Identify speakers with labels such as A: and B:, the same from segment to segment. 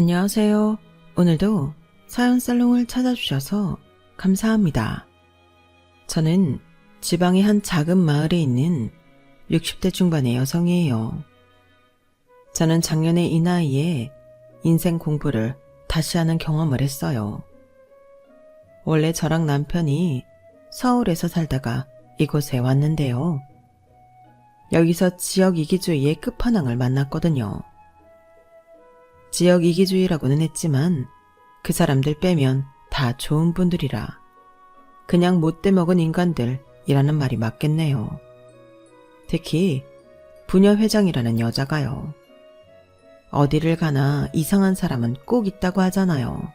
A: 안녕하세요. 오늘도 사연 살롱을 찾아주셔서 감사합니다. 저는 지방의 한 작은 마을에 있는 60대 중반의 여성이에요. 저는 작년에 이 나이에 인생 공부를 다시 하는 경험을 했어요. 원래 저랑 남편이 서울에서 살다가 이곳에 왔는데요. 여기서 지역 이기주의의 끝판왕을 만났거든요. 지역 이기주의라고는 했지만 그 사람들 빼면 다 좋은 분들이라 그냥 못돼 먹은 인간들이라는 말이 맞겠네요. 특히 부녀 회장이라는 여자가요. 어디를 가나 이상한 사람은 꼭 있다고 하잖아요.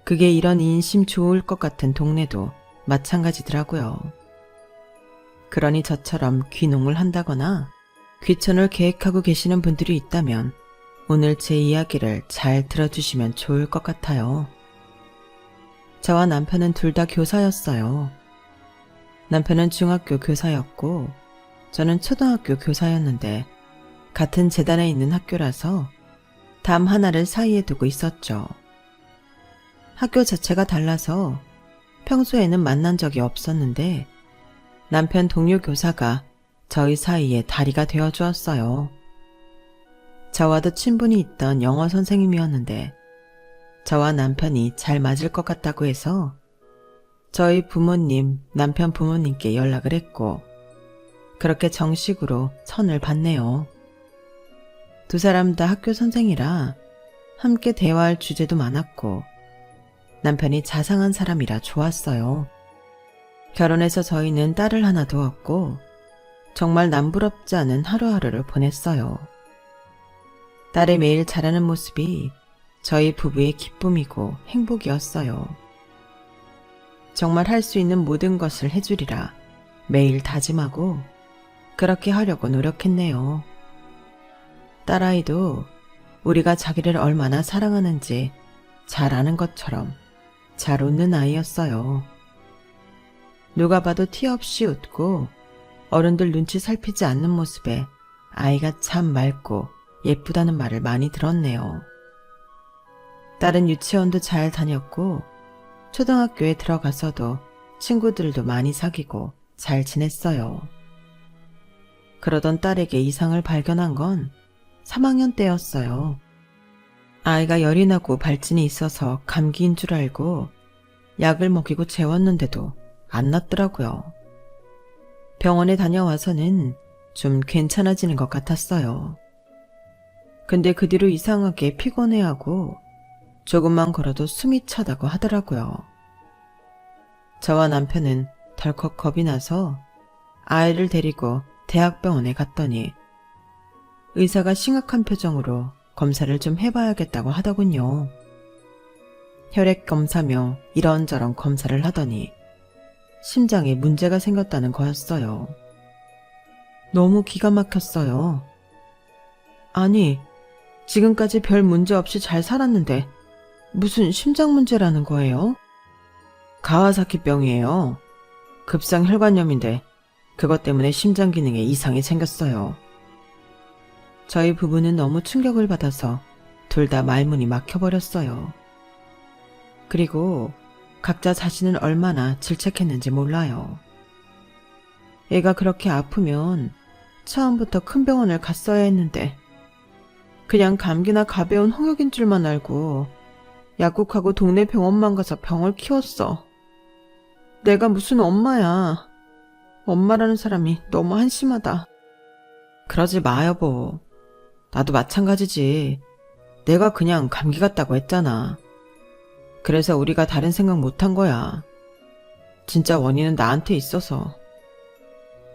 A: 그게 이런 인심 좋을 것 같은 동네도 마찬가지더라고요. 그러니 저처럼 귀농을 한다거나 귀촌을 계획하고 계시는 분들이 있다면 오늘 제 이야기를 잘 들어주시면 좋을 것 같아요. 저와 남편은 둘 다 교사였어요. 남편은 중학교 교사였고 저는 초등학교 교사였는데 같은 재단에 있는 학교라서 담 하나를 사이에 두고 있었죠. 학교 자체가 달라서 평소에는 만난 적이 없었는데 남편 동료 교사가 저희 사이에 다리가 되어주었어요. 저와도 친분이 있던 영어 선생님이었는데 저와 남편이 잘 맞을 것 같다고 해서 저희 부모님, 남편 부모님께 연락을 했고 그렇게 정식으로 선을 봤네요. 두 사람 다 학교 선생이라 함께 대화할 주제도 많았고 남편이 자상한 사람이라 좋았어요. 결혼해서 저희는 딸을 하나 두었고 정말 남부럽지 않은 하루하루를 보냈어요. 딸의 매일 자라는 모습이 저희 부부의 기쁨이고 행복이었어요. 정말 할 수 있는 모든 것을 해주리라 매일 다짐하고 그렇게 하려고 노력했네요. 딸아이도 우리가 자기를 얼마나 사랑하는지 잘 아는 것처럼 잘 웃는 아이였어요. 누가 봐도 티 없이 웃고 어른들 눈치 살피지 않는 모습에 아이가 참 맑고 예쁘다는 말을 많이 들었네요. 딸은 유치원도 잘 다녔고 초등학교에 들어가서도 친구들도 많이 사귀고 잘 지냈어요. 그러던 딸에게 이상을 발견한 건 3학년 때였어요. 아이가 열이 나고 발진이 있어서 감기인 줄 알고 약을 먹이고 재웠는데도 안 낫더라고요. 병원에 다녀와서는 좀 괜찮아지는 것 같았어요. 근데 그 뒤로 이상하게 피곤해하고 조금만 걸어도 숨이 차다고 하더라고요. 저와 남편은 덜컥 겁이 나서 아이를 데리고 대학병원에 갔더니 의사가 심각한 표정으로 검사를 좀 해봐야겠다고 하더군요. 혈액 검사며 이런저런 검사를 하더니 심장에 문제가 생겼다는 거였어요. 너무 기가 막혔어요. 아니, 지금까지 별 문제 없이 잘 살았는데 무슨 심장 문제라는 거예요? 가와사키병이에요. 급성 혈관염인데 그것 때문에 심장 기능에 이상이 생겼어요. 저희 부부는 너무 충격을 받아서 둘 다 말문이 막혀버렸어요. 그리고 각자 자신은 얼마나 질책했는지 몰라요. 애가 그렇게 아프면 처음부터 큰 병원을 갔어야 했는데 그냥 감기나 가벼운 홍역인 줄만 알고 약국하고 동네 병원만 가서 병을 키웠어. 내가 무슨 엄마야. 엄마라는 사람이 너무 한심하다. 그러지 마 여보. 나도 마찬가지지. 내가 그냥 감기 같다고 했잖아. 그래서 우리가 다른 생각 못한 거야. 진짜 원인은 나한테 있어서.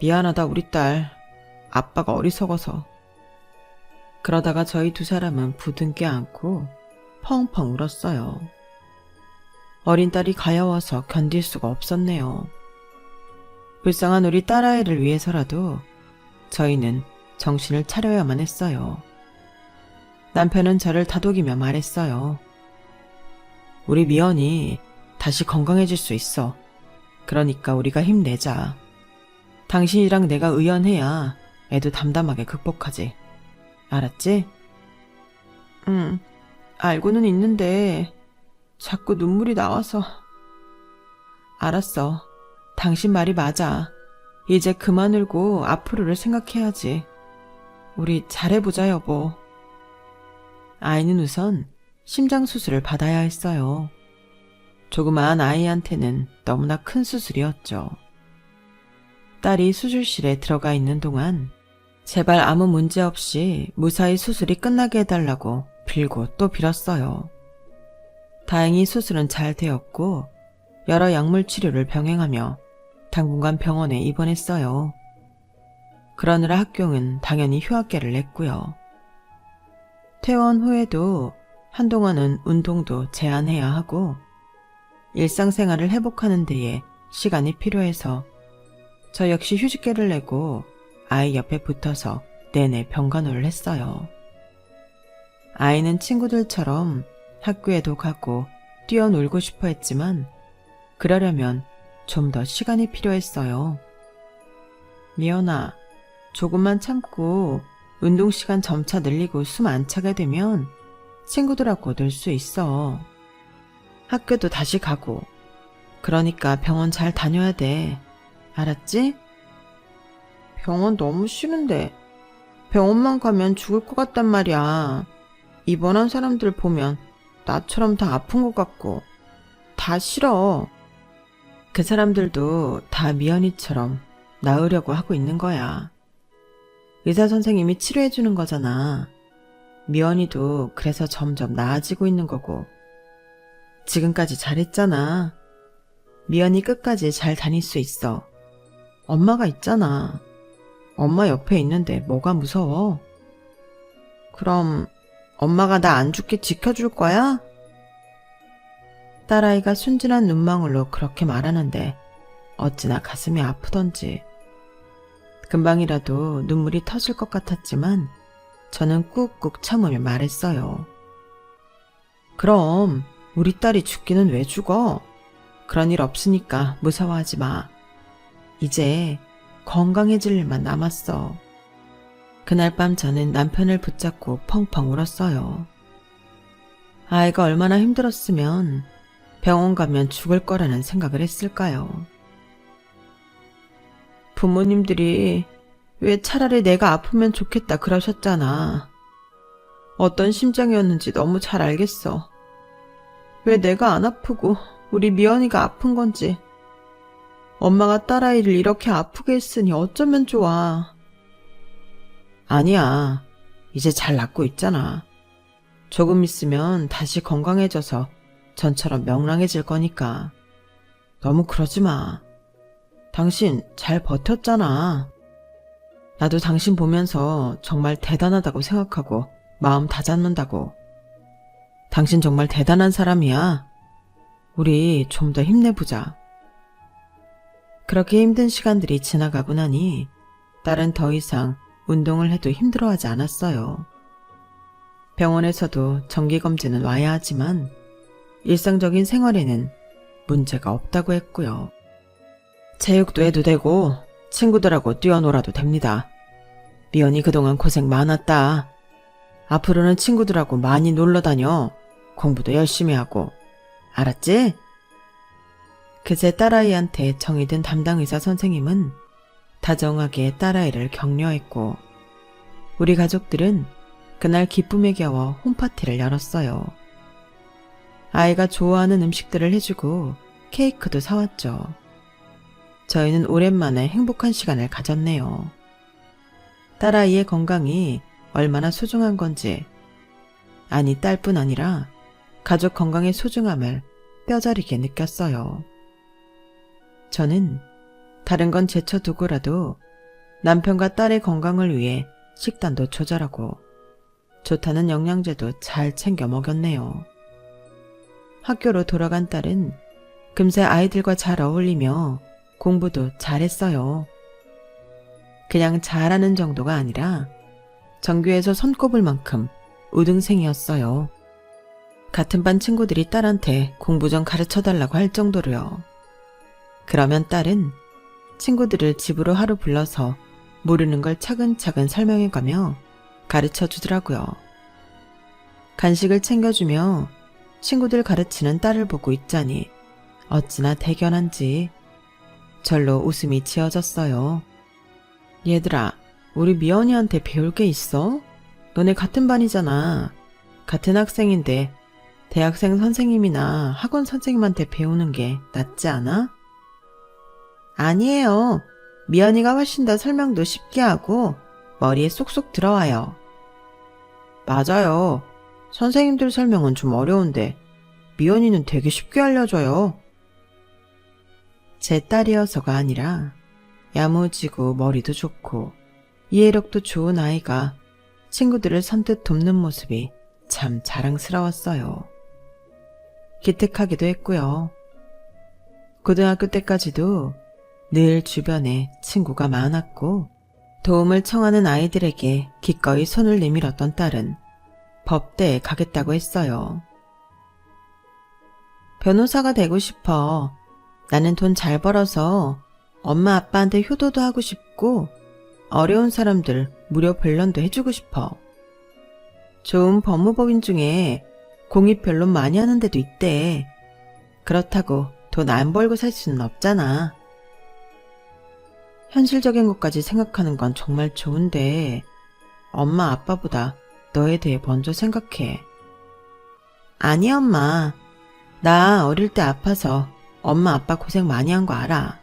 A: 미안하다 우리 딸. 아빠가 어리석어서. 그러다가 저희 두 사람은 부둥켜 안고 펑펑 울었어요. 어린 딸이 가여워서 견딜 수가 없었네요. 불쌍한 우리 딸아이를 위해서라도 저희는 정신을 차려야만 했어요. 남편은 저를 다독이며 말했어요. 우리 미연이 다시 건강해질 수 있어. 그러니까 우리가 힘내자. 당신이랑 내가 의연해야 애도 담담하게 극복하지. 알았지? 알고는 있는데 자꾸 눈물이 나와서. 알았어. 당신 말이 맞아. 이제 그만 울고 앞으로를 생각해야지. 우리 잘해보자, 여보. 아이는 우선 심장 수술을 받아야 했어요. 조그마한 아이한테는 너무나 큰 수술이었죠. 딸이 수술실에 들어가 있는 동안 제발 아무 문제 없이 무사히 수술이 끝나게 해달라고 빌고 또 빌었어요. 다행히 수술은 잘 되었고 여러 약물 치료를 병행하며 당분간 병원에 입원했어요. 그러느라 학교는 당연히 휴학계를 냈고요. 퇴원 후에도 한동안은 운동도 제한해야 하고 일상생활을 회복하는 데에 시간이 필요해서 저 역시 휴직계를 내고 아이 옆에 붙어서 내내 병간호를 했어요. 아이는 친구들처럼 학교에도 가고 뛰어놀고 싶어 했지만 그러려면 좀 더 시간이 필요했어요. 미연아, 조금만 참고 운동시간 점차 늘리고 숨 안 차게 되면 친구들하고 놀 수 있어. 학교도 다시 가고. 그러니까 병원 잘 다녀야 돼. 알았지? 병원 너무 싫은데. 병원만 가면 죽을 것 같단 말이야. 입원한 사람들 보면 나처럼 다 아픈 것 같고. 다 싫어. 그 사람들도 다 미연이처럼 나으려고 하고 있는 거야. 의사 선생님이 치료해주는 거잖아. 미연이도 그래서 점점 나아지고 있는 거고. 지금까지 잘했잖아. 미연이 끝까지 잘 다닐 수 있어. 엄마가 있잖아. 엄마 옆에 있는데 뭐가 무서워? 그럼 엄마가 나 안 죽게 지켜줄 거야? 딸아이가 순진한 눈망울로 그렇게 말하는데 어찌나 가슴이 아프던지. 금방이라도 눈물이 터질 것 같았지만 저는 꾹꾹 참으며 말했어요. 그럼 우리 딸이 죽기는 왜 죽어? 그런 일 없으니까 무서워하지 마. 이제 건강해질 일만 남았어. 그날 밤 저는 남편을 붙잡고 펑펑 울었어요. 아이가 얼마나 힘들었으면 병원 가면 죽을 거라는 생각을 했을까요? 부모님들이 왜 차라리 내가 아프면 좋겠다 그러셨잖아. 어떤 심정이었는지 너무 잘 알겠어. 왜 내가 안 아프고 우리 미연이가 아픈 건지. 엄마가 딸아이를 이렇게 아프게 했으니 어쩌면 좋아. 아니야. 이제 잘 낫고 있잖아. 조금 있으면 다시 건강해져서 전처럼 명랑해질 거니까. 너무 그러지 마. 당신 잘 버텼잖아. 나도 당신 보면서 정말 대단하다고 생각하고 마음 다잡는다고. 당신 정말 대단한 사람이야. 우리 좀 더 힘내보자. 그렇게 힘든 시간들이 지나가고 나니 딸은 더 이상 운동을 해도 힘들어하지 않았어요. 병원에서도 정기검진은 와야 하지만 일상적인 생활에는 문제가 없다고 했고요. 체육도 해도 되고 친구들하고 뛰어놀아도 됩니다. 미연이 그동안 고생 많았다. 앞으로는 친구들하고 많이 놀러 다녀. 공부도 열심히 하고. 알았지? 그제 딸아이한테 정이 든 담당 의사 선생님은 다정하게 딸아이를 격려했고 우리 가족들은 그날 기쁨에 겨워 홈파티를 열었어요. 아이가 좋아하는 음식들을 해주고 케이크도 사왔죠. 저희는 오랜만에 행복한 시간을 가졌네요. 딸아이의 건강이 얼마나 소중한 건지, 아니 딸뿐 아니라 가족 건강의 소중함을 뼈저리게 느꼈어요. 저는 다른 건 제쳐두고라도 남편과 딸의 건강을 위해 식단도 조절하고 좋다는 영양제도 잘 챙겨 먹였네요. 학교로 돌아간 딸은 금세 아이들과 잘 어울리며 공부도 잘했어요. 그냥 잘하는 정도가 아니라 전교에서 손꼽을 만큼 우등생이었어요. 같은 반 친구들이 딸한테 공부 좀 가르쳐달라고 할 정도로요. 그러면 딸은 친구들을 집으로 하루 불러서 모르는 걸 차근차근 설명해가며 가르쳐 주더라고요. 간식을 챙겨주며 친구들 가르치는 딸을 보고 있자니 어찌나 대견한지 절로 웃음이 지어졌어요. 얘들아, 우리 미연이한테 배울 게 있어? 너네 같은 반이잖아. 같은 학생인데 대학생 선생님이나 학원 선생님한테 배우는 게 낫지 않아? 아니에요. 미연이가 훨씬 더 설명도 쉽게 하고 머리에 쏙쏙 들어와요. 맞아요. 선생님들 설명은 좀 어려운데 미연이는 되게 쉽게 알려줘요. 제 딸이어서가 아니라 야무지고 머리도 좋고 이해력도 좋은 아이가 친구들을 선뜻 돕는 모습이 참 자랑스러웠어요. 기특하기도 했고요. 고등학교 때까지도 늘 주변에 친구가 많았고 도움을 청하는 아이들에게 기꺼이 손을 내밀었던 딸은 법대에 가겠다고 했어요. 변호사가 되고 싶어. 나는 돈 잘 벌어서 엄마 아빠한테 효도도 하고 싶고 어려운 사람들 무료 변론도 해주고 싶어. 좋은 법무법인 중에 공익 변론 많이 하는 데도 있대. 그렇다고 돈 안 벌고 살 수는 없잖아. 현실적인 것까지 생각하는 건 정말 좋은데 엄마 아빠보다 너에 대해 먼저 생각해. 아니 엄마. 나 어릴 때 아파서 엄마 아빠 고생 많이 한 거 알아.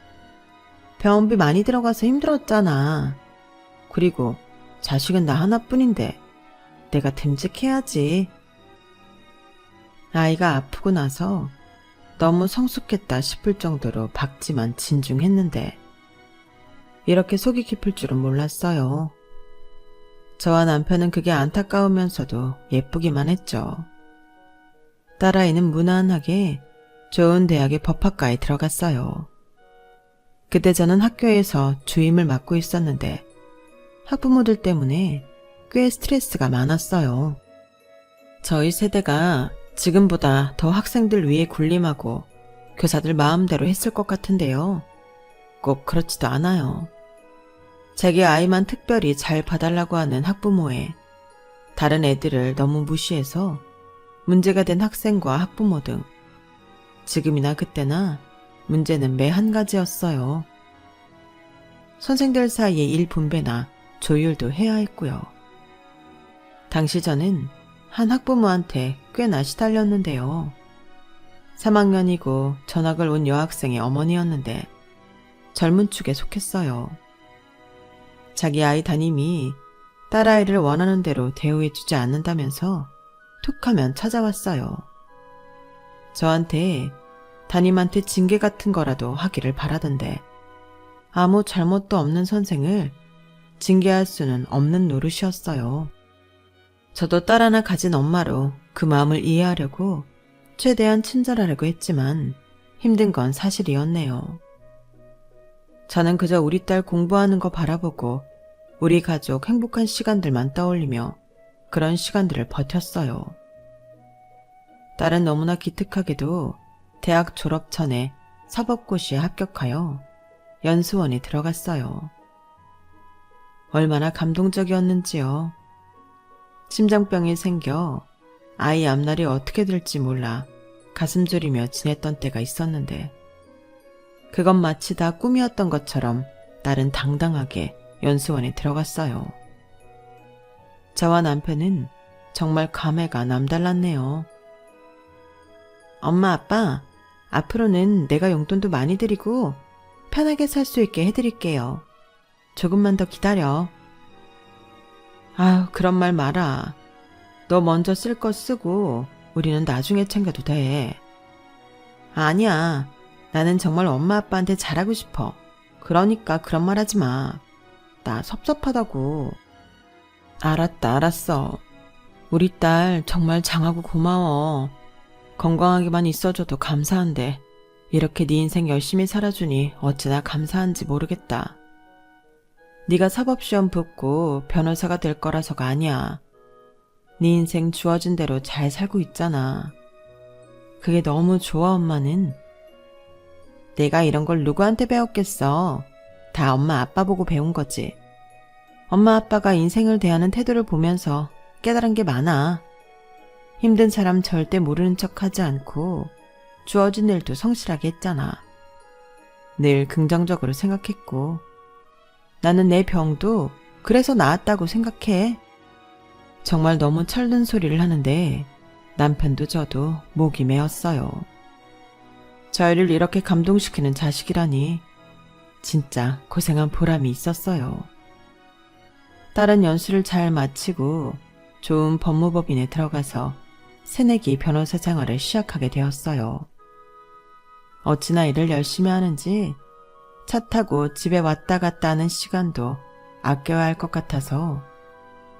A: 병원비 많이 들어가서 힘들었잖아. 그리고 자식은 나 하나뿐인데 내가 듬직해야지. 아이가 아프고 나서 너무 성숙했다 싶을 정도로 박지만 진중했는데 이렇게 속이 깊을 줄은 몰랐어요. 저와 남편은 그게 안타까우면서도 예쁘기만 했죠. 딸아이는 무난하게 좋은 대학의 법학과에 들어갔어요. 그때 저는 학교에서 주임을 맡고 있었는데 학부모들 때문에 꽤 스트레스가 많았어요. 저희 세대가 지금보다 더 학생들 위에 군림하고 교사들 마음대로 했을 것 같은데요. 꼭 그렇지도 않아요. 자기 아이만 특별히 잘 봐달라고 하는 학부모에 다른 애들을 너무 무시해서 문제가 된 학생과 학부모 등 지금이나 그때나 문제는 매 한 가지였어요. 선생들 사이의 일 분배나 조율도 해야 했고요. 당시 저는 한 학부모한테 꽤나 시달렸는데요. 3학년이고 전학을 온 여학생의 어머니였는데 젊은 축에 속했어요. 자기 아이 담임이 딸아이를 원하는 대로 대우해주지 않는다면서 툭하면 찾아왔어요. 저한테 담임한테 징계 같은 거라도 하기를 바라던데 아무 잘못도 없는 선생을 징계할 수는 없는 노릇이었어요. 저도 딸 하나 가진 엄마로 그 마음을 이해하려고 최대한 친절하려고 했지만 힘든 건 사실이었네요. 저는 그저 우리 딸 공부하는 거 바라보고 우리 가족 행복한 시간들만 떠올리며 그런 시간들을 버텼어요. 딸은 너무나 기특하게도 대학 졸업 전에 사법고시에 합격하여 연수원에 들어갔어요. 얼마나 감동적이었는지요. 심장병이 생겨 아이 앞날이 어떻게 될지 몰라 가슴 졸이며 지냈던 때가 있었는데 그건 마치 다 꿈이었던 것처럼 딸은 당당하게 연수원에 들어갔어요. 저와 남편은 정말 감회가 남달랐네요. 엄마 아빠, 앞으로는 내가 용돈도 많이 드리고 편하게 살 수 있게 해드릴게요. 조금만 더 기다려. 아유, 그런 말 마라. 너 먼저 쓸 거 쓰고 우리는 나중에 챙겨도 돼. 아니야. 나는 정말 엄마 아빠한테 잘하고 싶어. 그러니까 그런 말 하지 마. 나 섭섭하다고. 알았다, 알았어. 우리 딸 정말 장하고 고마워. 건강하게만 있어줘도 감사한데 이렇게 네 인생 열심히 살아주니 어찌나 감사한지 모르겠다. 네가 사법시험 붙고 변호사가 될 거라서가 아니야. 네 인생 주어진 대로 잘 살고 있잖아. 그게 너무 좋아. 엄마는. 내가 이런 걸 누구한테 배웠겠어. 다 엄마 아빠 보고 배운 거지. 엄마 아빠가 인생을 대하는 태도를 보면서 깨달은 게 많아. 힘든 사람 절대 모르는 척하지 않고 주어진 일도 성실하게 했잖아. 늘 긍정적으로 생각했고 나는 내 병도 그래서 나았다고 생각해. 정말 너무 철든 소리를 하는데 남편도 저도 목이 메었어요. 저희를 이렇게 감동시키는 자식이라니 진짜 고생한 보람이 있었어요. 딸은 연수를 잘 마치고 좋은 법무법인에 들어가서 새내기 변호사 생활을 시작하게 되었어요. 어찌나 일을 열심히 하는지 차 타고 집에 왔다 갔다 하는 시간도 아껴야 할 것 같아서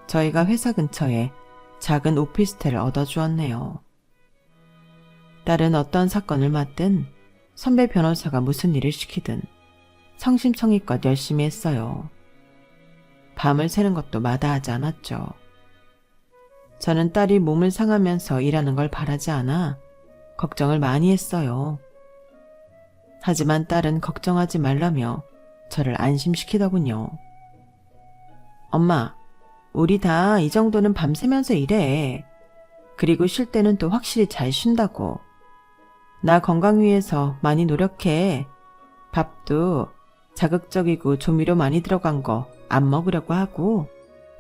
A: 저희가 회사 근처에 작은 오피스텔을 얻어주었네요. 딸은 어떤 사건을 맡든 선배 변호사가 무슨 일을 시키든 성심성의껏 열심히 했어요. 밤을 새는 것도 마다하지 않았죠. 저는 딸이 몸을 상하면서 일하는 걸 바라지 않아 걱정을 많이 했어요. 하지만 딸은 걱정하지 말라며 저를 안심시키더군요. 엄마, 우리 다 이 정도는 밤새면서 일해. 그리고 쉴 때는 또 확실히 잘 쉰다고. 나 건강 위해서 많이 노력해. 밥도 자극적이고 조미료 많이 들어간 거 안 먹으려고 하고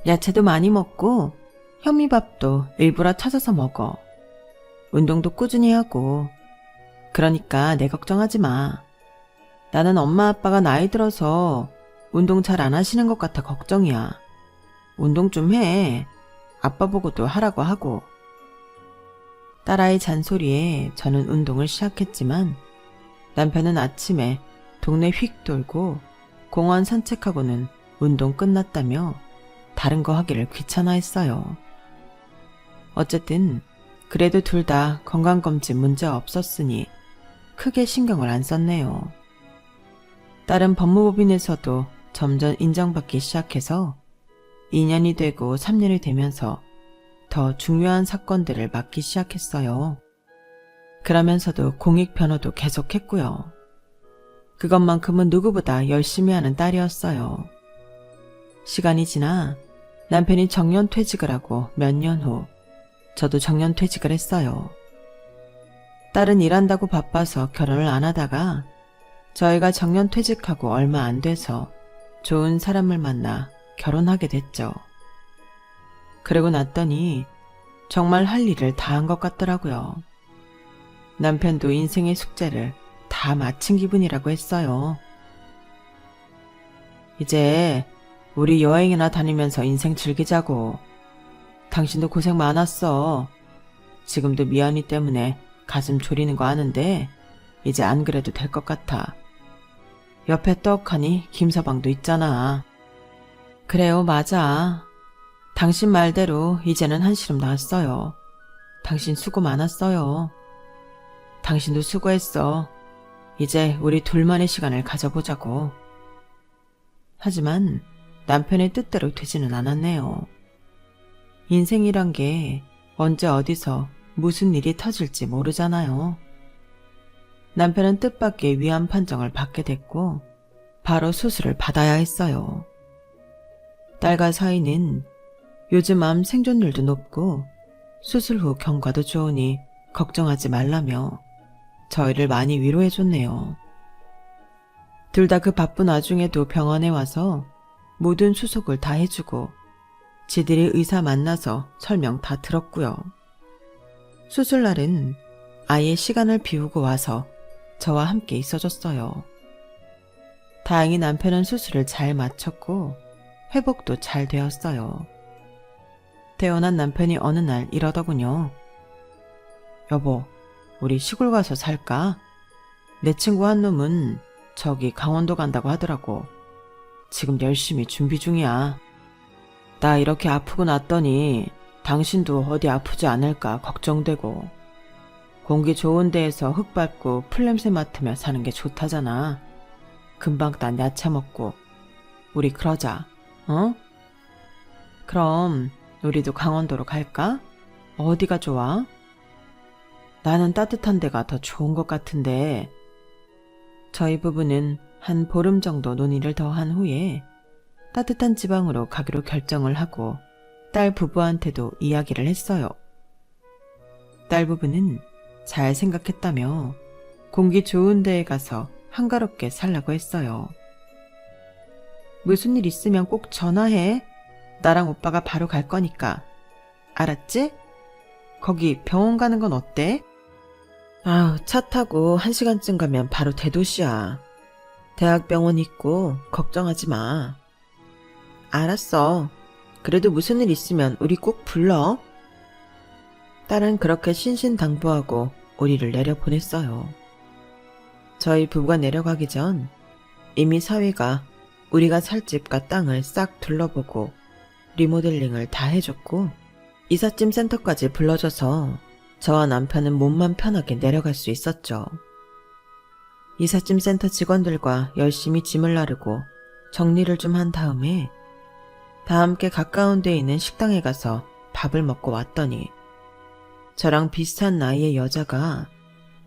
A: 야채도 많이 먹고 현미밥도 일부러 찾아서 먹어. 운동도 꾸준히 하고. 그러니까 내 걱정하지 마. 나는 엄마 아빠가 나이 들어서 운동 잘 안 하시는 것 같아 걱정이야. 운동 좀 해. 아빠 보고도 하라고 하고. 딸아이 잔소리에 저는 운동을 시작했지만 남편은 아침에 동네 휙 돌고 공원 산책하고는 운동 끝났다며 다른 거 하기를 귀찮아했어요. 어쨌든 그래도 둘 다 건강검진 문제 없었으니 크게 신경을 안 썼네요. 딸은 법무법인에서도 점점 인정받기 시작해서 2년이 되고 3년이 되면서 더 중요한 사건들을 맡기 시작했어요. 그러면서도 공익변호도 계속했고요. 그것만큼은 누구보다 열심히 하는 딸이었어요. 시간이 지나 남편이 정년퇴직을 하고 몇 년 후 저도 정년퇴직을 했어요. 딸은 일한다고 바빠서 결혼을 안 하다가 저희가 정년퇴직하고 얼마 안 돼서 좋은 사람을 만나 결혼하게 됐죠. 그러고 났더니 정말 할 일을 다 한 것 같더라고요. 남편도 인생의 숙제를 다 마친 기분이라고 했어요. 이제 우리 여행이나 다니면서 인생 즐기자고. 당신도 고생 많았어. 지금도 미연이 때문에 가슴 졸이는 거 아는데 이제 안 그래도 될 것 같아. 옆에 떡하니 김서방도 있잖아. 그래요, 맞아. 당신 말대로 이제는 한시름 났어요. 당신 수고 많았어요. 당신도 수고했어. 이제 우리 둘만의 시간을 가져보자고. 하지만 남편의 뜻대로 되지는 않았네요. 인생이란 게 언제 어디서 무슨 일이 터질지 모르잖아요. 남편은 뜻밖의 위암 판정을 받게 됐고 바로 수술을 받아야 했어요. 딸과 사이는 요즘 암 생존율도 높고 수술 후 경과도 좋으니 걱정하지 말라며 저희를 많이 위로해줬네요. 둘 다 그 바쁜 와중에도 병원에 와서 모든 수속을 다 해주고 지들이 의사 만나서 설명 다 들었고요. 수술날은 아예 시간을 비우고 와서 저와 함께 있어줬어요. 다행히 남편은 수술을 잘 마쳤고 회복도 잘 되었어요. 태어난 남편이 어느 날 이러더군요. 여보, 우리 시골 가서 살까? 내 친구 한 놈은 저기 강원도 간다고 하더라고. 지금 열심히 준비 중이야. 나 이렇게 아프고 났더니 당신도 어디 아프지 않을까 걱정되고. 공기 좋은 데에서 흙 밟고 풀냄새 맡으며 사는 게 좋다잖아. 금방 딴 야채 먹고. 우리 그러자, 어? 그럼 우리도 강원도로 갈까? 어디가 좋아? 나는 따뜻한 데가 더 좋은 것 같은데. 저희 부부는 한 보름 정도 논의를 더 한 후에 따뜻한 지방으로 가기로 결정을 하고 딸 부부한테도 이야기를 했어요. 딸 부부는 잘 생각했다며 공기 좋은 데에 가서 한가롭게 살라고 했어요. 무슨 일 있으면 꼭 전화해. 나랑 오빠가 바로 갈 거니까. 알았지? 거기 병원 가는 건 어때? 차 타고 1시간쯤 가면 바로 대도시야. 대학병원 있고 걱정하지 마. 알았어. 그래도 무슨 일 있으면 우리 꼭 불러. 딸은 그렇게 신신당부하고 우리를 내려보냈어요. 저희 부부가 내려가기 전 이미 사위가 우리가 살 집과 땅을 싹 둘러보고 리모델링을 다 해줬고 이삿짐 센터까지 불러줘서 저와 남편은 몸만 편하게 내려갈 수 있었죠. 이삿짐 센터 직원들과 열심히 짐을 나르고 정리를 좀 한 다음에 다 함께 가까운 데에 있는 식당에 가서 밥을 먹고 왔더니 저랑 비슷한 나이의 여자가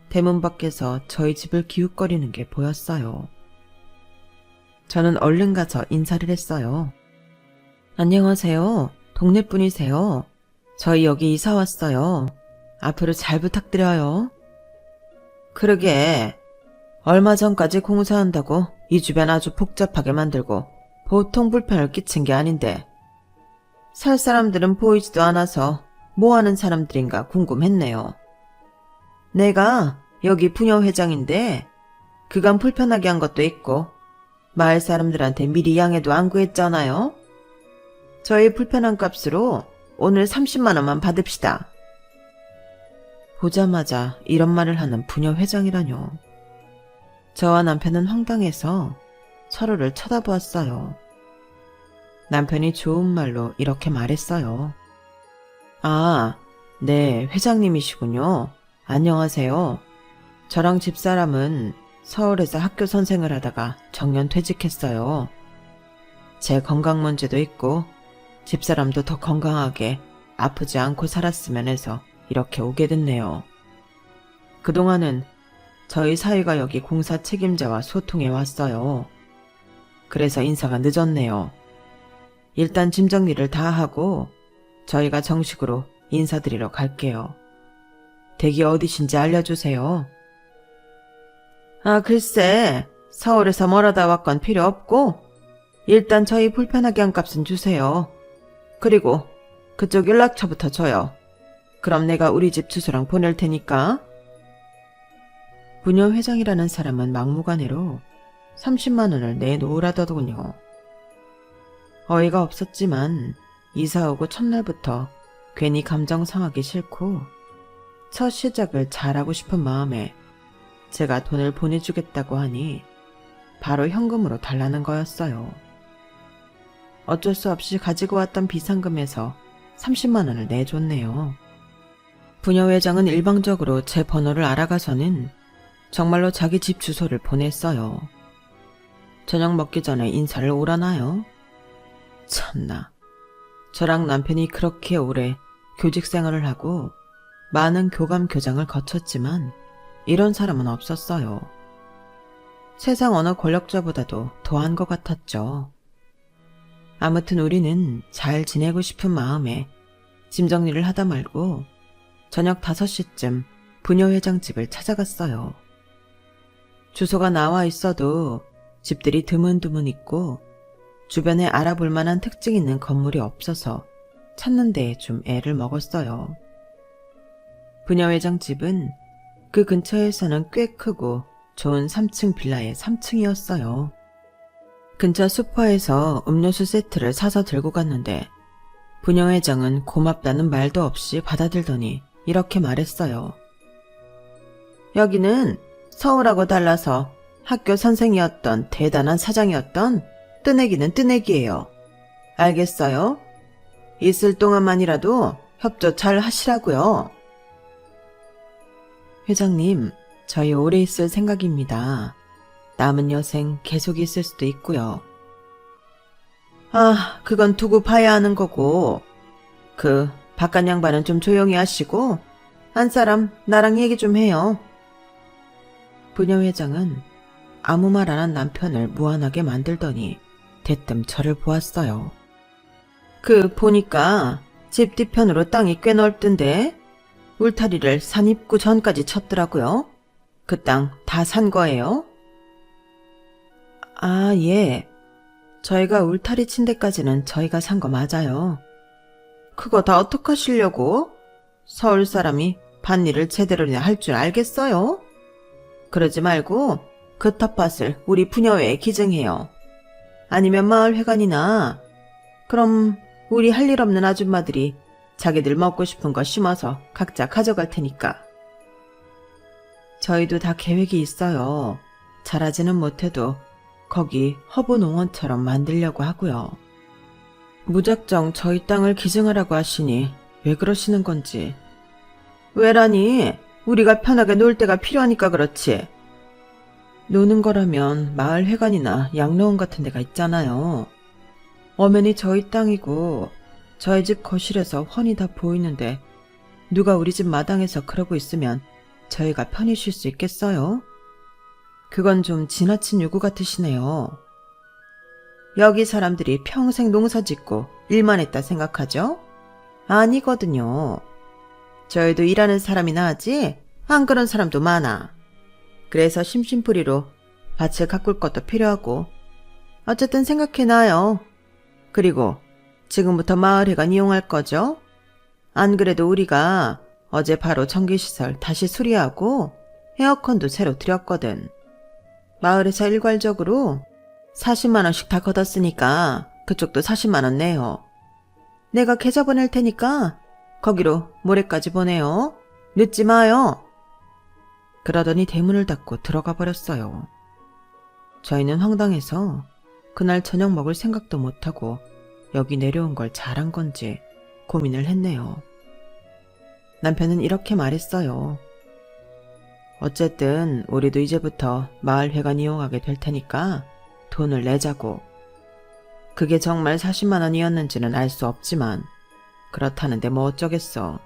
A: 대문 밖에서 저희 집을 기웃거리는 게 보였어요. 저는 얼른 가서 인사를 했어요. 안녕하세요. 동네 분이세요? 저희 여기 이사 왔어요. 앞으로 잘 부탁드려요. 그러게. 얼마 전까지 공사한다고 이 주변 아주 복잡하게 만들고 보통 불편을 끼친 게 아닌데 살 사람들은 보이지도 않아서 뭐 하는 사람들인가 궁금했네요. 내가 여기 부녀회장인데 그간 불편하게 한 것도 있고 마을 사람들한테 미리 양해도 안 구했잖아요. 저희 불편한 값으로 오늘 30만 원만 받읍시다. 보자마자 이런 말을 하는 부녀회장이라뇨. 저와 남편은 황당해서 서로를 쳐다보았어요. 남편이 좋은 말로 이렇게 말했어요. 아, 네, 회장님이시군요. 안녕하세요. 저랑 집사람은 서울에서 학교 선생을 하다가 정년 퇴직했어요. 제 건강 문제도 있고 집사람도 더 건강하게 아프지 않고 살았으면 해서 이렇게 오게 됐네요. 그동안은 저희 사위가 여기 공사 책임자와 소통해 왔어요. 그래서 인사가 늦었네요. 일단 짐 정리를 다 하고 저희가 정식으로 인사드리러 갈게요. 댁이 어디신지 알려주세요. 글쎄, 서울에서 멀어다 왔건 필요 없고 일단 저희 불편하게 한 값은 주세요. 그리고 그쪽 연락처부터 줘요. 그럼 내가 우리 집 주소랑 보낼 테니까. 부녀회장이라는 사람은 막무가내로 30만 원을 내놓으라더군요. 어이가 없었지만 이사 오고 첫날부터 괜히 감정 상하기 싫고 첫 시작을 잘하고 싶은 마음에 제가 돈을 보내주겠다고 하니 바로 현금으로 달라는 거였어요. 어쩔 수 없이 가지고 왔던 비상금에서 30만 원을 내줬네요. 부녀회장은 일방적으로 제 번호를 알아가서는 정말로 자기 집 주소를 보냈어요. 저녁 먹기 전에 인사를 오라나요? 참나. 저랑 남편이 그렇게 오래 교직 생활을 하고 많은 교감 교장을 거쳤지만 이런 사람은 없었어요. 세상 어느 권력자보다도 더한 것 같았죠. 아무튼 우리는 잘 지내고 싶은 마음에 짐 정리를 하다 말고 저녁 5시쯤 부녀회장 집을 찾아갔어요. 주소가 나와 있어도 집들이 드문드문 있고 주변에 알아볼 만한 특징 있는 건물이 없어서 찾는 데에 좀 애를 먹었어요. 부녀회장 집은 그 근처에서는 꽤 크고 좋은 3층 빌라의 3층이었어요. 근처 슈퍼에서 음료수 세트를 사서 들고 갔는데 부녀회장은 고맙다는 말도 없이 받아들더니 이렇게 말했어요. 여기는 서울하고 달라서 학교 선생이었던 대단한 사장이었던 뜨내기는 뜨내기예요. 알겠어요? 있을 동안만이라도 협조 잘 하시라고요. 회장님, 저희 오래 있을 생각입니다. 남은 여생 계속 있을 수도 있고요. 그건 두고 봐야 하는 거고 그 바깥 양반은 좀 조용히 하시고 한 사람 나랑 얘기 좀 해요. 부녀회장은 아무 말 안 한 남편을 무안하게 만들더니 대뜸 저를 보았어요. 보니까 집 뒤편으로 땅이 꽤 넓던데 울타리를 산 입구 전까지 쳤더라고요. 그 땅 다 산 거예요? 아, 예. 저희가 울타리 친 데까지는 저희가 산 거 맞아요. 그거 다 어떡하시려고? 서울 사람이 밭일을 제대로 할 줄 알겠어요? 그러지 말고 그 텃밭을 우리 부녀회에 기증해요. 아니면 마을회관이나 그럼 우리 할 일 없는 아줌마들이 자기들 먹고 싶은 거 심어서 각자 가져갈 테니까. 저희도 다 계획이 있어요. 잘하지는 못해도 거기 허브농원처럼 만들려고 하고요. 무작정 저희 땅을 기증하라고 하시니 왜 그러시는 건지. 왜라니? 우리가 편하게 놀 데가 필요하니까 그렇지. 노는 거라면 마을회관이나 양로원 같은 데가 있잖아요. 엄연히 저희 땅이고 저희 집 거실에서 훤히 다 보이는데 누가 우리 집 마당에서 그러고 있으면 저희가 편히 쉴 수 있겠어요? 그건 좀 지나친 요구 같으시네요. 여기 사람들이 평생 농사 짓고 일만 했다 생각하죠? 아니거든요. 저희도 일하는 사람이나 하지 안 그런 사람도 많아. 그래서 심심풀이로 밭을 가꿀 것도 필요하고 어쨌든 생각해놔요. 그리고 지금부터 마을회관 이용할 거죠? 안 그래도 우리가 어제 바로 전기시설 다시 수리하고 에어컨도 새로 들였거든. 마을에서 일괄적으로 40만 원씩 다 걷었으니까 그쪽도 40만 원 내요. 내가 계좌 보낼 테니까 거기로 모레까지 보내요. 늦지 마요. 그러더니 대문을 닫고 들어가 버렸어요. 저희는 황당해서 그날 저녁 먹을 생각도 못하고 여기 내려온 걸 잘한 건지 고민을 했네요. 남편은 이렇게 말했어요. 어쨌든 우리도 이제부터 마을회관 이용하게 될 테니까 돈을 내자고. 그게 정말 40만 원이었는지는 알 수 없지만 그렇다는데 뭐 어쩌겠어.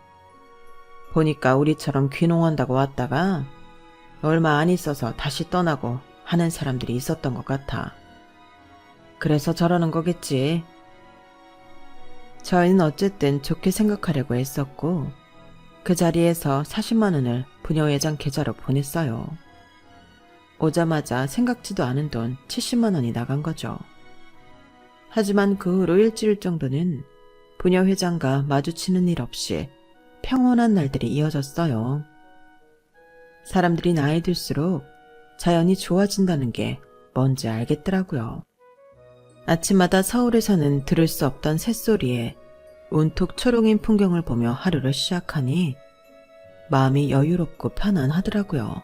A: 보니까 우리처럼 귀농한다고 왔다가 얼마 안 있어서 다시 떠나고 하는 사람들이 있었던 것 같아. 그래서 저러는 거겠지. 저희는 어쨌든 좋게 생각하려고 했었고 그 자리에서 40만 원을 부녀회장 계좌로 보냈어요. 오자마자 생각지도 않은 돈 70만 원이 나간 거죠. 하지만 그 후로 일주일 정도는 부녀회장과 마주치는 일 없이 평온한 날들이 이어졌어요. 사람들이 나이 들수록 자연이 좋아진다는 게 뭔지 알겠더라고요. 아침마다 서울에서는 들을 수 없던 새소리에 온통 초롱인 풍경을 보며 하루를 시작하니 마음이 여유롭고 편안하더라고요.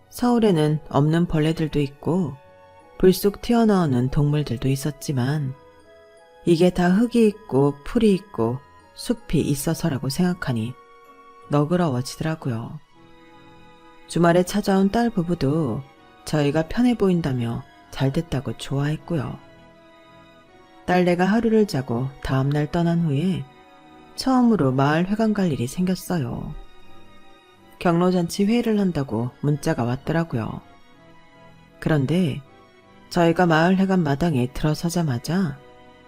A: 서울에는 없는 벌레들도 있고 불쑥 튀어나오는 동물들도 있었지만 이게 다 흙이 있고 풀이 있고 숲이 있어서라고 생각하니 너그러워지더라고요. 주말에 찾아온 딸 부부도 저희가 편해 보인다며 잘됐다고 좋아했고요. 딸내가 하루를 자고 다음날 떠난 후에 처음으로 마을 회관 갈 일이 생겼어요. 경로잔치 회의를 한다고 문자가 왔더라고요. 그런데 저희가 마을 회관 마당에 들어서자마자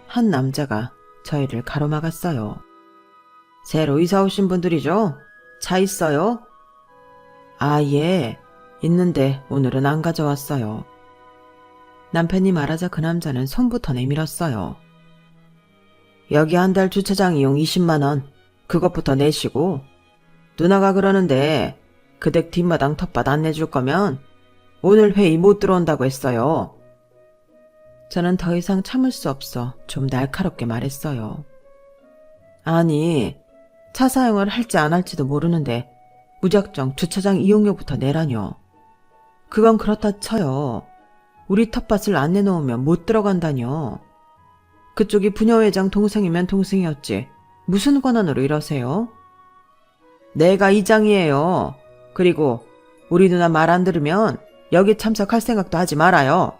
A: 한 남자가 저희를 가로막았어요. 새로 이사 오신 분들이죠? 차 있어요? 아, 예. 있는데 오늘은 안 가져왔어요. 남편이 말하자 그 남자는 손부터 내밀었어요. 여기 한 달 주차장 이용 20만 원. 그것부터 내시고 누나가 그러는데 그 댁 뒷마당 텃밭 안 내줄 거면 오늘 회의 못 들어온다고 했어요. 저는 더 이상 참을 수 없어 좀 날카롭게 말했어요. 아니, 차 사용을 할지 안 할지도 모르는데 무작정 주차장 이용료부터 내라뇨. 그건 그렇다 쳐요. 우리 텃밭을 안 내놓으면 못 들어간다뇨. 그쪽이 부녀회장 동생이면 동생이었지 무슨 권한으로 이러세요? 내가 이장이에요. 그리고 우리 누나 말 안 들으면 여기 참석할 생각도 하지 말아요.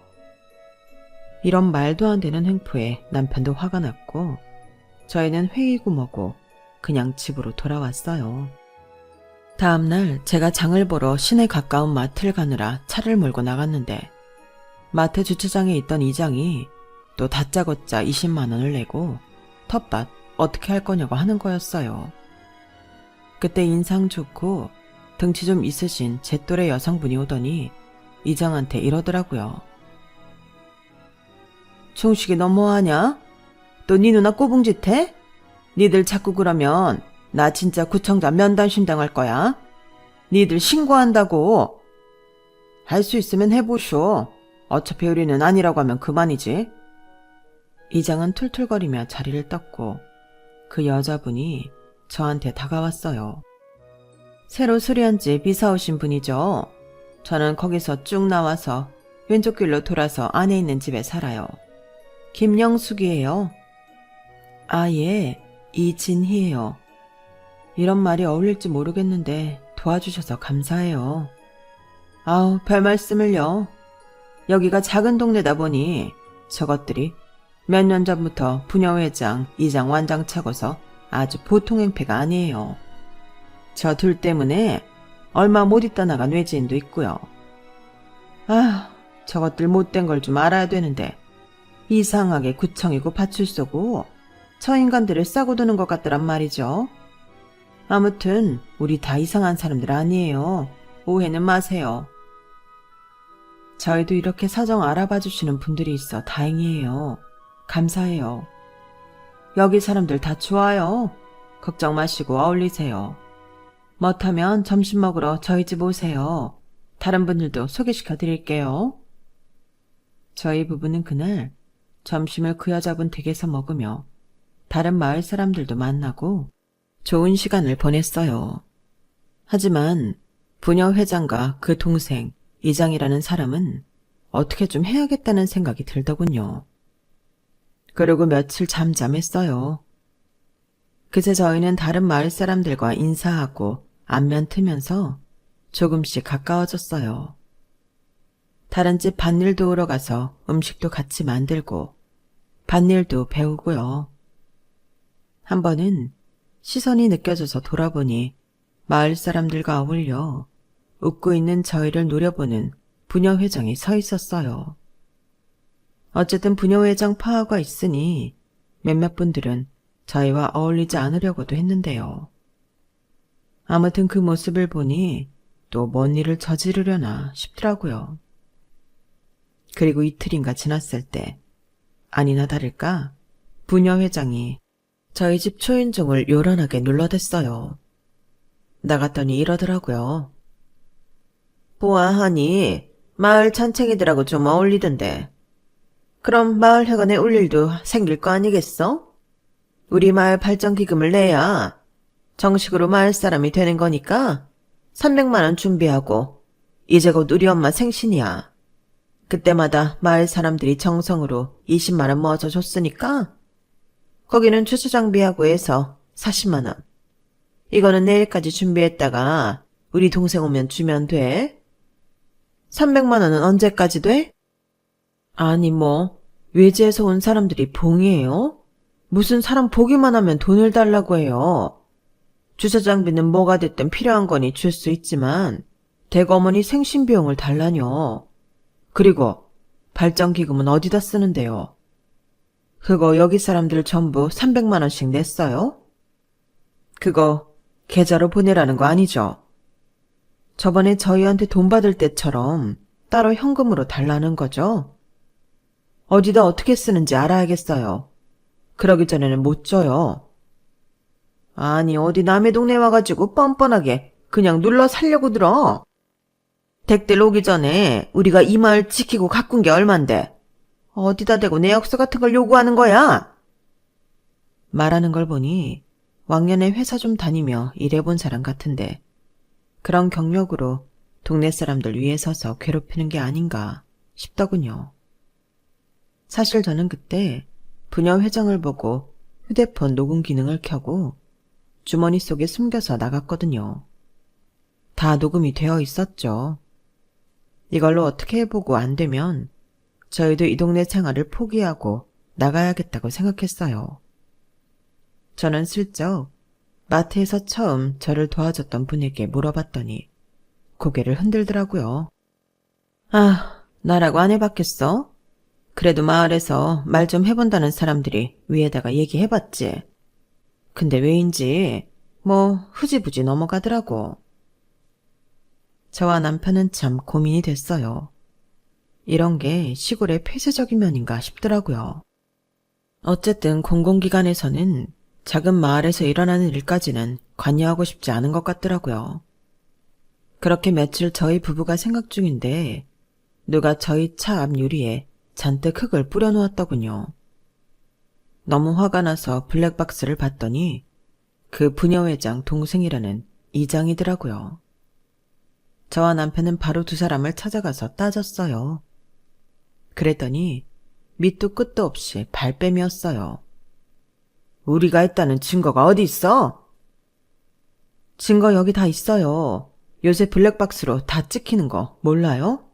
A: 이런 말도 안 되는 횡포에 남편도 화가 났고 저희는 회의고 뭐고 그냥 집으로 돌아왔어요. 다음날 제가 장을 보러 시내 가까운 마트를 가느라 차를 몰고 나갔는데 마트 주차장에 있던 이장이 또 다짜고짜 20만 원을 내고 텃밭 어떻게 할 거냐고 하는 거였어요. 그때 인상 좋고 등치 좀 있으신 제 또래 여성분이 오더니 이장한테 이러더라고요. 총식이 너 뭐하냐? 또 네 누나 꼬붕짓 해? 니들 자꾸 그러면 나 진짜 구청장 면담심 당할 거야. 니들 신고한다고. 할 수 있으면 해보쇼. 어차피 우리는 아니라고 하면 그만이지. 이장은 툴툴거리며 자리를 떴고 그 여자분이 저한테 다가왔어요. 새로 수리한 집 이사 오신 분이죠. 저는 거기서 쭉 나와서 왼쪽 길로 돌아서 안에 있는 집에 살아요. 김영숙이에요. 아, 예, 이진희예요. 이런 말이 어울릴지 모르겠는데 도와주셔서 감사해요. 아우, 별 말씀을요. 여기가 작은 동네다 보니 저것들이 몇 년 전부터 부녀회장, 이장 완장차고서 아주 보통 행패가 아니에요. 저 둘 때문에 얼마 못 있다 나간 외지인도 있고요. 아, 저것들 못된 걸 좀 알아야 되는데 이상하게 구청이고 파출소고 저 인간들을 싸고 두는 것 같더란 말이죠. 아무튼 우리 다 이상한 사람들 아니에요. 오해는 마세요. 저희도 이렇게 사정 알아봐 주시는 분들이 있어 다행이에요. 감사해요. 여기 사람들 다 좋아요. 걱정 마시고 어울리세요. 못하면 점심 먹으러 저희 집 오세요. 다른 분들도 소개시켜 드릴게요. 저희 부부는 그날 점심을 그 여자분 댁에서 먹으며 다른 마을 사람들도 만나고 좋은 시간을 보냈어요. 하지만 부녀 회장과 그 동생 이장이라는 사람은 어떻게 좀 해야겠다는 생각이 들더군요. 그리고 며칠 잠잠했어요. 그새 저희는 다른 마을 사람들과 인사하고 안면 트면서 조금씩 가까워졌어요. 다른 집 밭일 도우러 가서 음식도 같이 만들고 밭일도 배우고요. 한 번은 시선이 느껴져서 돌아보니 마을 사람들과 어울려 웃고 있는 저희를 노려보는 부녀회장이 서 있었어요. 어쨌든 부녀회장 파워가 있으니 몇몇 분들은 저희와 어울리지 않으려고도 했는데요. 아무튼 그 모습을 보니 또 뭔 일을 저지르려나 싶더라고요. 그리고 이틀인가 지났을 때 아니나 다를까 부녀회장이 저희 집 초인종을 요란하게 눌러댔어요. 나갔더니 이러더라고요. 보아하니 마을 잔챙이들하고 좀 어울리던데. 그럼 마을 회관에 올 일도 생길 거 아니겠어? 우리 마을 발전기금을 내야 정식으로 마을 사람이 되는 거니까 300만 원 준비하고 이제 곧 우리 엄마 생신이야. 그때마다 마을 사람들이 정성으로 20만 원 모아서 줬으니까 거기는 주차장비하고 해서 40만 원. 이거는 내일까지 준비했다가 우리 동생 오면 주면 돼. 300만 원은 언제까지 돼? 아니 뭐 외지에서 온 사람들이 봉이에요? 무슨 사람 보기만 하면 돈을 달라고 해요. 주차장비는 뭐가 됐든 필요한 거니 줄 수 있지만 대거머니 생신비용을 달라뇨. 그리고 발전기금은 어디다 쓰는데요? 그거 여기 사람들 전부 300만 원씩 냈어요? 그거 계좌로 보내라는 거 아니죠? 저번에 저희한테 돈 받을 때처럼 따로 현금으로 달라는 거죠? 어디다 어떻게 쓰는지 알아야겠어요. 그러기 전에는 못 줘요. 아니 어디 남의 동네 와가지고 뻔뻔하게 그냥 눌러 살려고 들어. 댁들 오기 전에 우리가 이 마을 지키고 가꾼 게 얼만데 어디다 대고 내역서 같은 걸 요구하는 거야? 말하는 걸 보니 왕년에 회사 좀 다니며 일해본 사람 같은데 그런 경력으로 동네 사람들 위에 서서 괴롭히는 게 아닌가 싶더군요. 사실 저는 그때 부녀 회장을 보고 휴대폰 녹음 기능을 켜고 주머니 속에 숨겨서 나갔거든요. 다 녹음이 되어 있었죠. 이걸로 어떻게 해보고 안 되면 저희도 이 동네 생활을 포기하고 나가야겠다고 생각했어요. 저는 슬쩍 마트에서 처음 저를 도와줬던 분에게 물어봤더니 고개를 흔들더라고요. 아, 나라고 안 해봤겠어? 그래도 마을에서 말 좀 해본다는 사람들이 위에다가 얘기해봤지. 근데 왜인지 후지부지 넘어가더라고. 저와 남편은 참 고민이 됐어요. 이런 게 시골의 폐쇄적인 면인가 싶더라고요. 어쨌든 공공기관에서는 작은 마을에서 일어나는 일까지는 관여하고 싶지 않은 것 같더라고요. 그렇게 며칠 저희 부부가 생각 중인데 누가 저희 차 앞 유리에 잔뜩 흙을 뿌려놓았더군요. 너무 화가 나서 블랙박스를 봤더니 그 부녀회장 동생이라는 이장이더라고요. 저와 남편은 바로 두 사람을 찾아가서 따졌어요. 그랬더니 밑도 끝도 없이 발뺌이었어요. 우리가 했다는 증거가 어디 있어? 증거 여기 다 있어요. 요새 블랙박스로 다 찍히는 거 몰라요?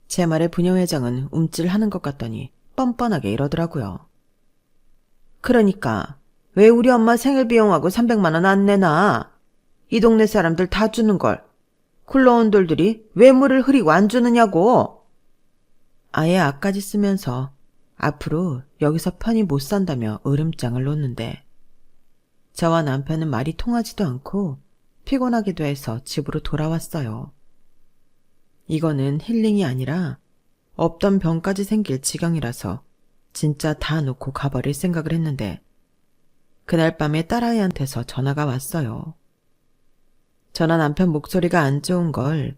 A: 제 말에 부녀회장은 움찔하는 것 같더니 뻔뻔하게 이러더라고요. 그러니까 왜 우리 엄마 생일 비용하고 300만 원 안 내나? 이 동네 사람들 다 주는 걸. 굴러온 돌들이 왜 물을 흐리고 안 주느냐고. 아예 앞까지 쓰면서 앞으로 여기서 편히 못 산다며 으름장을 놓는데 저와 남편은 말이 통하지도 않고 피곤하기도 해서 집으로 돌아왔어요. 이거는 힐링이 아니라 없던 병까지 생길 지경이라서 진짜 다 놓고 가버릴 생각을 했는데 그날 밤에 딸아이한테서 전화가 왔어요. 저나 남편 목소리가 안 좋은 걸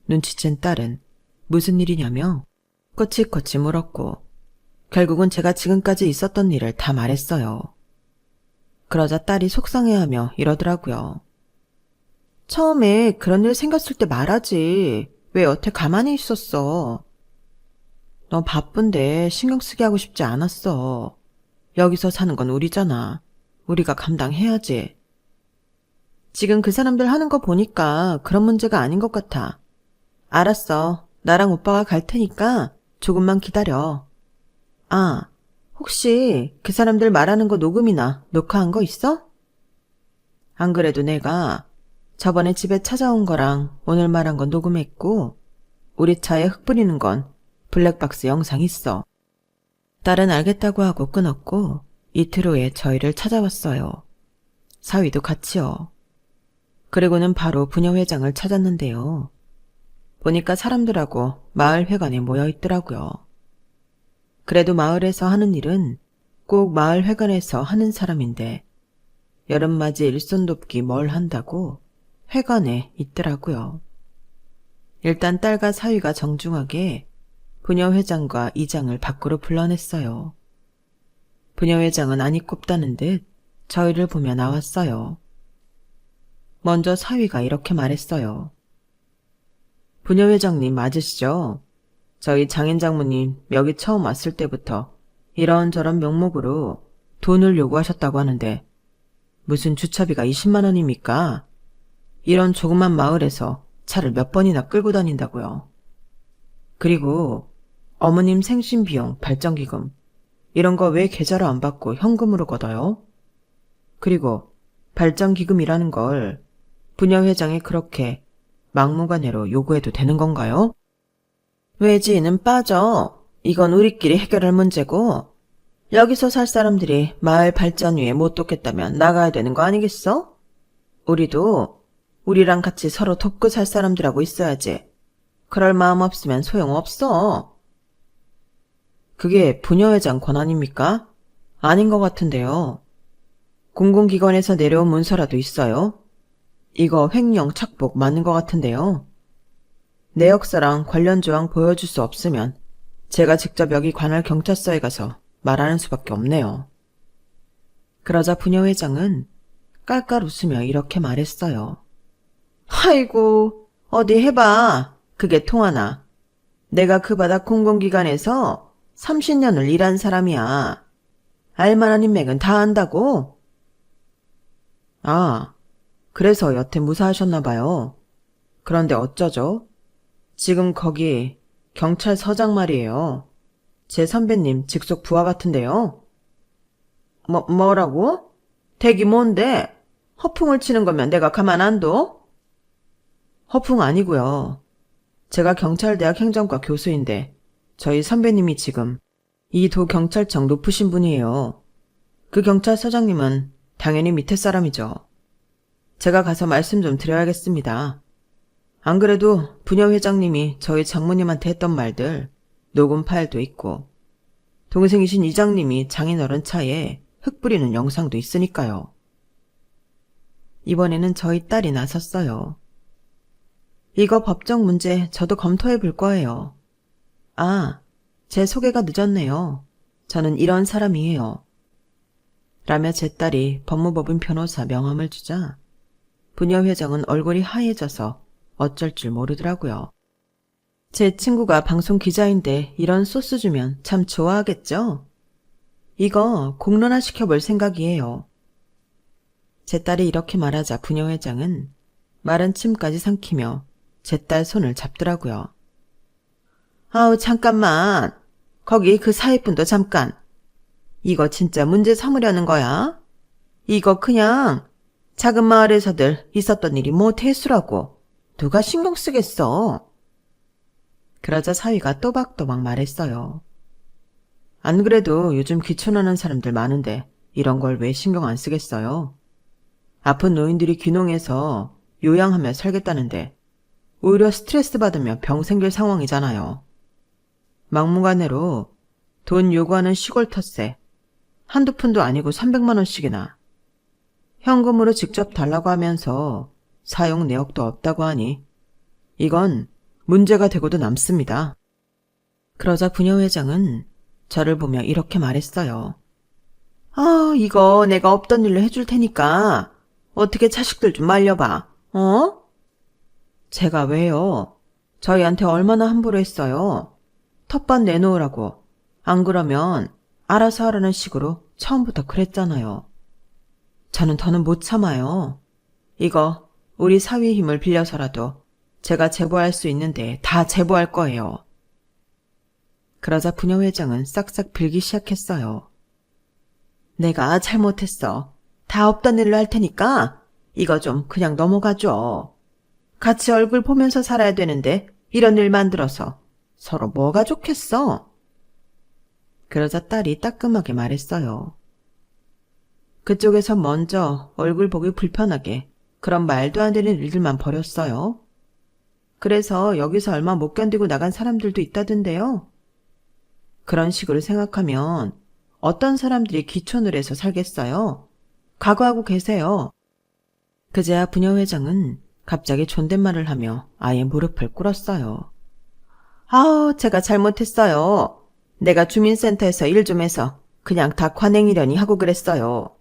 A: 눈치챈 딸은 무슨 일이냐며 꼬치꼬치 물었고 결국은 제가 지금까지 있었던 일을 다 말했어요. 그러자 딸이 속상해하며 이러더라고요. 처음에 그런 일 생겼을 때 말하지. 왜 여태 가만히 있었어? 너 바쁜데 신경 쓰게 하고 싶지 않았어. 여기서 사는 건 우리잖아. 우리가 감당해야지. 지금 그 사람들 하는 거 보니까 그런 문제가 아닌 것 같아. 알았어. 나랑 오빠가 갈 테니까 조금만 기다려. 아, 혹시 그 사람들 말하는 거 녹음이나 녹화한 거 있어? 안 그래도 내가 저번에 집에 찾아온 거랑 오늘 말한 건 녹음했고 우리 차에 흙 뿌리는 건 블랙박스 영상 있어. 딸은 알겠다고 하고 끊었고 이틀 후에 저희를 찾아왔어요. 사위도 같이요. 그리고는 바로 부녀회장을 찾았는데요. 보니까 사람들하고 마을회관에 모여 있더라고요. 그래도 마을에서 하는 일은 꼭 마을회관에서 하는 사람인데 여름맞이 일손 돕기 뭘 한다고 회관에 있더라고요. 일단 딸과 사위가 정중하게 부녀회장과 이장을 밖으로 불러냈어요. 부녀회장은 안이 꼽다는 듯 저희를 보며 나왔어요. 먼저 사위가 이렇게 말했어요. 부녀회장님 맞으시죠? 저희 장인장모님 여기 처음 왔을 때부터 이런저런 명목으로 돈을 요구하셨다고 하는데 무슨 주차비가 20만 원입니까? 이런 조그만 마을에서 차를 몇 번이나 끌고 다닌다고요. 그리고 어머님 생신비용, 발전기금 이런 거 왜 계좌로 안 받고 현금으로 걷어요? 그리고 발전기금이라는 걸 부녀회장이 그렇게 막무가내로 요구해도 되는 건가요? 외지인은 빠져. 이건 우리끼리 해결할 문제고 여기서 살 사람들이 마을 발전 위에 못 돕겠다면 나가야 되는 거 아니겠어? 우리도 우리랑 같이 서로 돕고 살 사람들하고 있어야지. 그럴 마음 없으면 소용없어. 그게 부녀회장 권한입니까? 아닌 것 같은데요. 공공기관에서 내려온 문서라도 있어요? 이거 횡령 착복 맞는 것 같은데요. 내역서랑 관련 조항 보여줄 수 없으면 제가 직접 여기 관할 경찰서에 가서 말하는 수밖에 없네요. 그러자 부녀회장은 깔깔 웃으며 이렇게 말했어요. 아이고, 어디 해봐. 그게 통하나. 내가 그 바닥 공공기관에서 30년을 일한 사람이야. 알만한 인맥은 다 안다고? 아, 그래서 여태 무사하셨나 봐요. 그런데 어쩌죠? 지금 거기 경찰서장 말이에요. 제 선배님 직속 부하 같은데요. 뭐라고? 댁이 뭔데? 허풍을 치는 거면 내가 가만 안 둬? 허풍 아니고요. 제가 경찰대학 행정과 교수인데 저희 선배님이 지금 이 도 경찰청 높으신 분이에요. 그 경찰서장님은 당연히 밑에 사람이죠. 제가 가서 말씀 좀 드려야겠습니다. 안 그래도 부녀회장님이 저희 장모님한테 했던 말들 녹음 파일도 있고 동생이신 이장님이 장인어른 차에 흙 뿌리는 영상도 있으니까요. 이번에는 저희 딸이 나섰어요. 이거 법적 문제 저도 검토해 볼 거예요. 아, 제 소개가 늦었네요. 저는 이런 사람이에요. 라며 제 딸이 법무법인 변호사 명함을 주자 부녀회장은 얼굴이 하얘져서 어쩔 줄 모르더라고요. 제 친구가 방송 기자인데 이런 소스 주면 참 좋아하겠죠? 이거 공론화 시켜볼 생각이에요. 제 딸이 이렇게 말하자 부녀회장은 마른 침까지 삼키며 제 딸 손을 잡더라고요. 아우 잠깐만. 거기 그 사회분도 잠깐. 이거 진짜 문제 삼으려는 거야? 이거 그냥 작은 마을에서들 있었던 일이 뭐 대수라고. 누가 신경 쓰겠어. 그러자 사위가 또박또박 말했어요. 안 그래도 요즘 귀촌하는 사람들 많은데 이런 걸 왜 신경 안 쓰겠어요? 아픈 노인들이 귀농해서 요양하며 살겠다는데 오히려 스트레스 받으며 병 생길 상황이잖아요. 막무가내로 돈 요구하는 시골 텃세 한두 푼도 아니고 300만 원씩이나 현금으로 직접 달라고 하면서 사용 내역도 없다고 하니 이건 문제가 되고도 남습니다. 그러자 부녀회장은 저를 보며 이렇게 말했어요. 아, 이거 내가 없던 일로 해줄 테니까 어떻게 자식들 좀 말려봐. 어? 제가 왜요? 저희한테 얼마나 함부로 했어요. 텃밭 내놓으라고. 안 그러면 알아서 하라는 식으로 처음부터 그랬잖아요. 저는 더는 못 참아요. 이거 우리 사위의 힘을 빌려서라도 제가 제보할 수 있는데 다 제보할 거예요. 그러자 부녀회장은 싹싹 빌기 시작했어요. 내가 잘못했어. 다 없던 일로 할 테니까 이거 좀 그냥 넘어가줘. 같이 얼굴 보면서 살아야 되는데 이런 일 만들어서 서로 뭐가 좋겠어? 그러자 딸이 따끔하게 말했어요. 그쪽에서 먼저 얼굴 보기 불편하게 그런 말도 안 되는 일들만 벌였어요. 그래서 여기서 얼마 못 견디고 나간 사람들도 있다던데요. 그런 식으로 생각하면 어떤 사람들이 귀촌을 해서 살겠어요? 각오하고 계세요. 그제야 부녀회장은 갑자기 존댓말을 하며 아예 무릎을 꿇었어요. 아우, 제가 잘못했어요. 내가 주민센터에서 일 좀 해서 그냥 다 관행이려니 하고 그랬어요.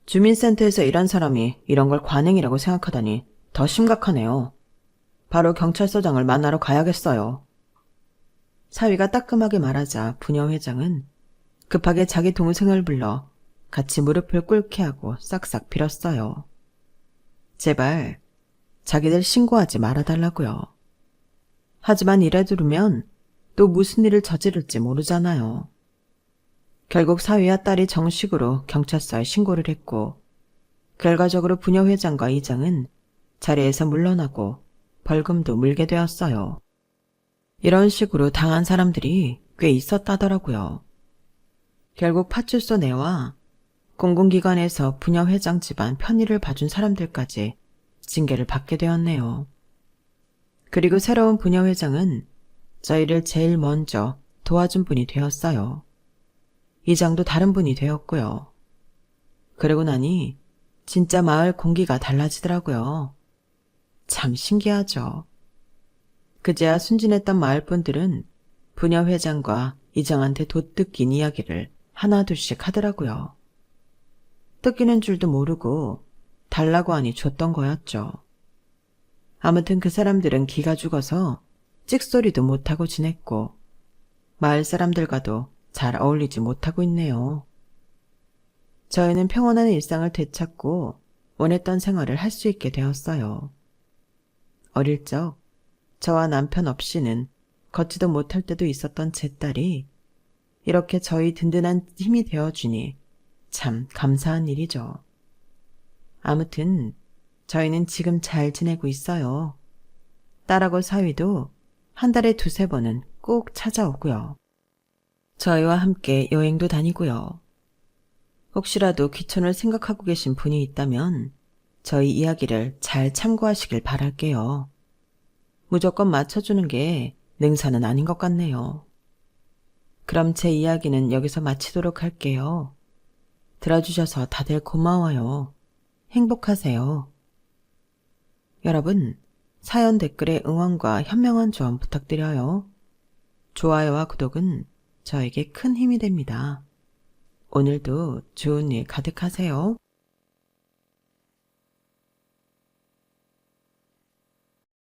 A: 주민센터에서 일한 사람이 이런 걸 관행이라고 생각하다니 더 심각하네요. 바로 경찰서장을 만나러 가야겠어요. 사위가 따끔하게 말하자 부녀회장은 급하게 자기 동생을 불러 같이 무릎을 꿇게 하고 싹싹 빌었어요. 제발 자기들 신고하지 말아달라고요. 하지만 이래 두르면 또 무슨 일을 저지를지 모르잖아요. 결국 사위와 딸이 정식으로 경찰서에 신고를 했고 결과적으로 부녀회장과 이장은 자리에서 물러나고 벌금도 물게 되었어요. 이런 식으로 당한 사람들이 꽤 있었다더라고요. 결국 파출소 내와 공공기관에서 부녀회장 집안 편의를 봐준 사람들까지 징계를 받게 되었네요. 그리고 새로운 부녀회장은 저희를 제일 먼저 도와준 분이 되었어요. 이장도 다른 분이 되었고요. 그러고 나니 진짜 마을 공기가 달라지더라고요. 참 신기하죠. 그제야 순진했던 마을분들은 부녀회장과 이장한테 돛 뜯긴 이야기를 하나둘씩 하더라고요. 뜯기는 줄도 모르고 달라고 하니 줬던 거였죠. 아무튼 그 사람들은 기가 죽어서 찍소리도 못하고 지냈고 마을 사람들과도 잘 어울리지 못하고 있네요. 저희는 평온한 일상을 되찾고 원했던 생활을 할 수 있게 되었어요. 어릴 적 저와 남편 없이는 걷지도 못할 때도 있었던 제 딸이 이렇게 저희 든든한 힘이 되어주니 참 감사한 일이죠. 아무튼 저희는 지금 잘 지내고 있어요. 딸하고 사위도 한 달에 2-3번은 꼭 찾아오고요. 저희와 함께 여행도 다니고요. 혹시라도 귀촌을 생각하고 계신 분이 있다면 저희 이야기를 잘 참고하시길 바랄게요. 무조건 맞춰주는 게 능사는 아닌 것 같네요. 그럼 제 이야기는 여기서 마치도록 할게요. 들어주셔서 다들 고마워요. 행복하세요. 여러분, 사연 댓글에 응원과 현명한 조언 부탁드려요. 좋아요와 구독은 저에게 큰 힘이 됩니다. 오늘도 좋은 일 가득하세요.